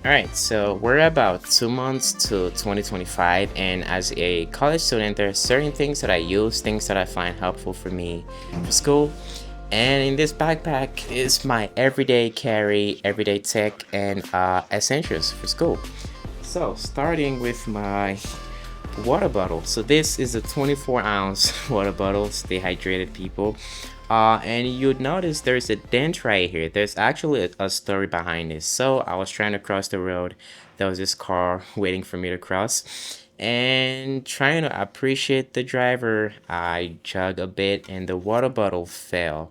All right, so we're about 2 months to 2025, and as a college student, there are certain things that I use, things that I find helpful for me for school. And in this backpack is my everyday carry, everyday tech, and essentials for school. So, starting with my water bottle. So this is a 24-ounce water bottle. Stay hydrated, people. And you'd notice there's a dent right here. There's actually a story behind this. So I was trying to cross the road. There was this car waiting for me to cross. And trying to appreciate the driver, I jog a bit and the water bottle fell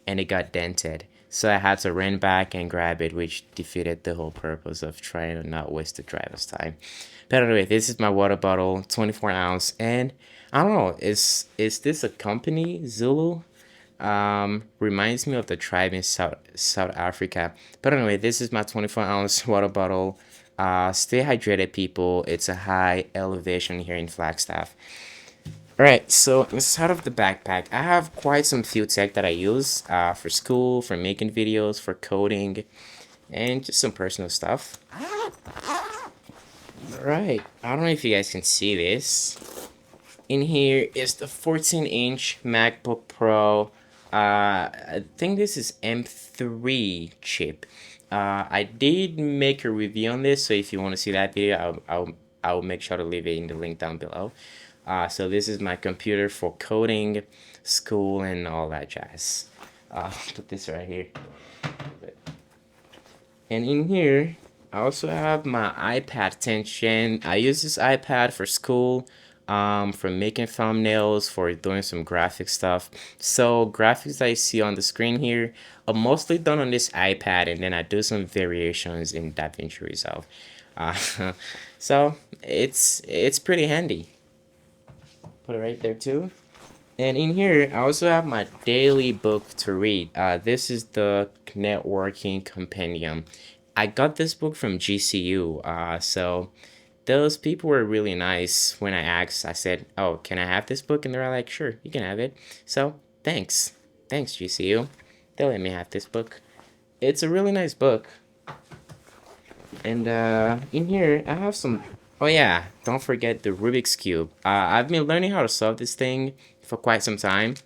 and it got dented. So I had to run back and grab it, which defeated the whole purpose of trying to not waste the driver's time. But anyway, this is my water bottle, 24 ounce, and I don't know, is this a company, Zulu? Reminds me of the tribe in South Africa. But anyway, this is my 24-ounce water bottle. Stay hydrated, people. It's a high elevation here in Flagstaff. Alright, so inside of the backpack, I have quite some few tech that I use for school, for making videos, for coding, and just some personal stuff. Alright, I don't know if you guys can see this. In here is the 14-inch MacBook Pro. I think this is M3 chip. I did make a review on this, so if you want to see that video, I'll make sure to leave it in the link down below. So this is my computer for coding, school, and all that jazz. Put this right here. And in here, I also have my iPad 10th gen. I use this iPad for school, for making thumbnails, for doing some graphic stuff. So graphics that I see on the screen here are mostly done on this iPad, and then I do some variations in DaVinci Resolve. Uh, so it's pretty handy. Put it right there too. And in here, I also have my daily book to read. This is the Networking Compendium. I got this book from GCU. So those people were really nice when I asked. I said, "Oh, can I have this book?" And they're like, "Sure, you can have it." So thanks GCU. They let me have this book. It's a really nice book. And in here, I have some. Oh yeah, don't forget the Rubik's Cube. I've been learning how to solve this thing for quite some time,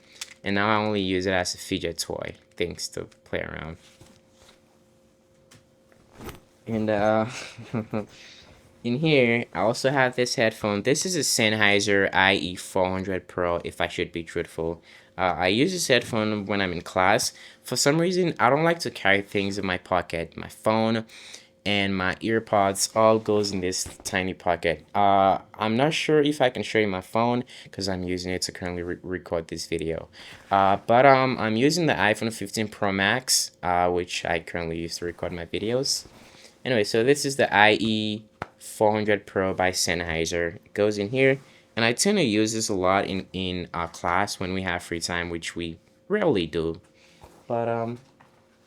and now I only use it as a fidget toy, things to play around. And in here, I also have this headphone. This is a Sennheiser IE400 Pro, if I should be truthful. I use this headphone when I'm in class. For some reason, I don't like to carry things in my pocket. My phone and my earpods all goes in this tiny pocket. I'm not sure if I can show you my phone because I'm using it to currently record this video. But I'm using the iPhone 15 Pro Max, which I currently use to record my videos. Anyway, so this is the IE 400 Pro by Sennheiser. It goes in here, and I tend to use this a lot in our class when we have free time, which we rarely do. But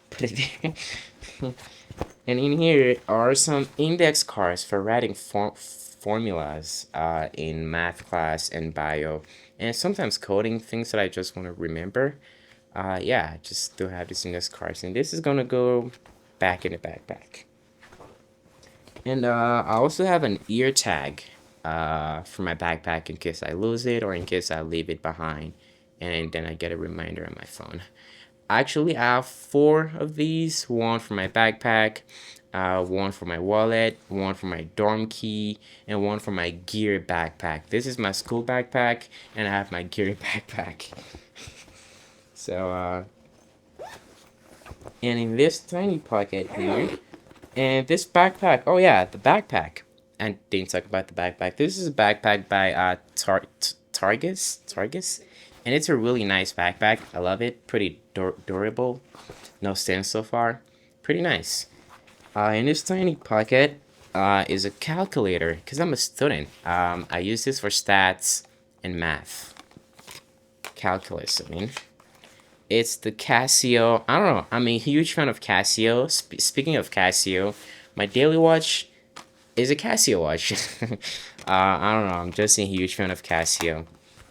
put it there. And in here are some index cards for writing formulas in math class and bio, and sometimes coding things that I just want to remember. Yeah, I just do have this index cards, and this is gonna go back in the backpack. And I also have an ear tag for my backpack in case I lose it or in case I leave it behind, and then I get a reminder on my phone. Actually, I have four of these. One for my backpack, one for my wallet, one for my dorm key, and one for my gear backpack. This is my school backpack, and I have my gear backpack. So, and in this tiny pocket here, and this backpack. Oh yeah, the backpack. And didn't talk about the backpack. This is a backpack by Targus, and it's a really nice backpack. I love it. Pretty durable. No stains so far. Pretty nice. In this tiny pocket is a calculator because I'm a student. I use this for stats and math. Calculus, I mean. It's the Casio. I don't know. I'm a huge fan of Casio. Speaking of Casio, my daily watch is a Casio watch. I don't know. I'm just a huge fan of Casio.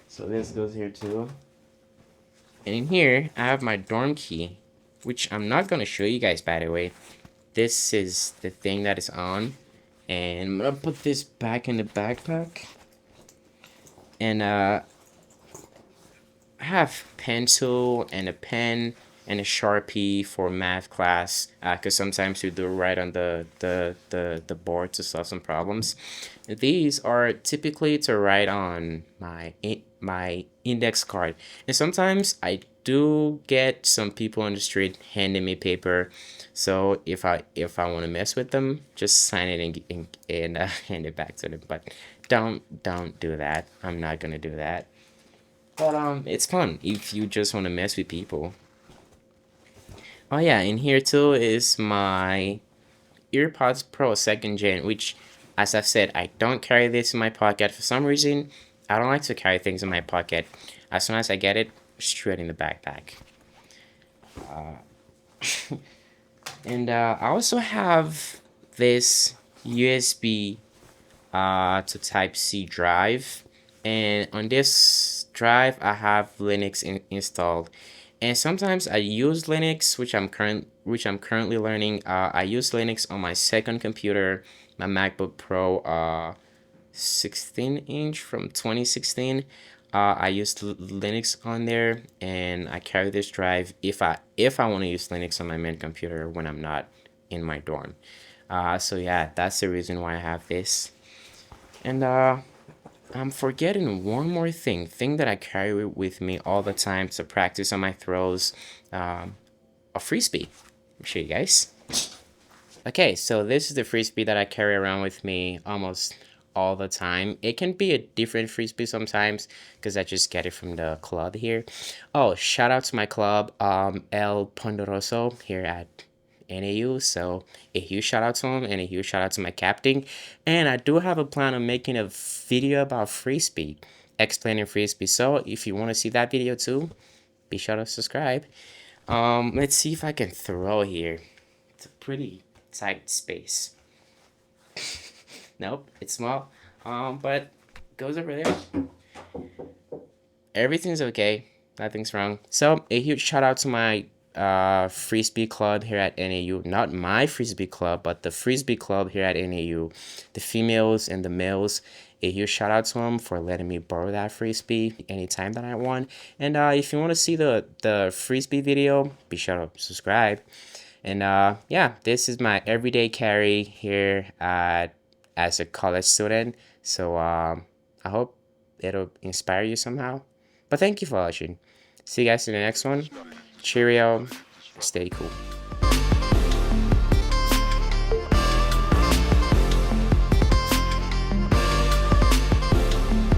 So this goes here too. And in here, I have my dorm key, which I'm not going to show you guys, by the way. this is the thing that is on, and I'm gonna put this back in the backpack. And I have pencil and a pen and a Sharpie for math class, because sometimes we do write on the board to solve some problems. These are typically to write on my index card, and sometimes I do get some people on the street handing me paper. So if I want to mess with them, just sign it and hand it back to them. But don't do that. I'm not gonna do that. But it's fun if you just want to mess with people. Oh yeah, and here too is my EarPods Pro second gen, which, as I've said, I don't carry this in my pocket for some reason. I don't like to carry things in my pocket. As soon as I get it, straight in the backpack. And I also have this USB to Type C drive, and on this drive I have Linux installed. And sometimes I use Linux, which I'm currently learning. I use Linux on my second computer, my MacBook Pro 16-inch from 2016. I used Linux on there, and I carry this drive if I want to use Linux on my main computer when I'm not in my dorm. So yeah, that's the reason why I have this. And I'm forgetting one more thing that I carry with me all the time to practice on my throws. A Frisbee. I'll show you guys. Okay, so this is the Frisbee that I carry around with me almost all the time. It can be a different Frisbee sometimes because I just get it from the club here. Oh, shout out to my club, El Ponderoso here at NAU. So a huge shout out to him and a huge shout out to my captain. And I do have a plan of making a video about Frisbee, explaining Frisbee. So if you want to see that video too, be sure to subscribe. Let's see if I can throw here. It's a pretty tight space. Nope, it's small. But goes over there. Everything's okay. Nothing's wrong. So a huge shout out to my Frisbee club here at NAU. Not my Frisbee club, but the Frisbee club here at NAU. The females and the males. A huge shout out to them for letting me borrow that Frisbee anytime that I want. And if you want to see the Frisbee video, be sure to subscribe. And yeah, this is my everyday carry here as a college student. So I hope it'll inspire you somehow. But thank you for watching. See you guys in the next one. Cheerio. Stay cool.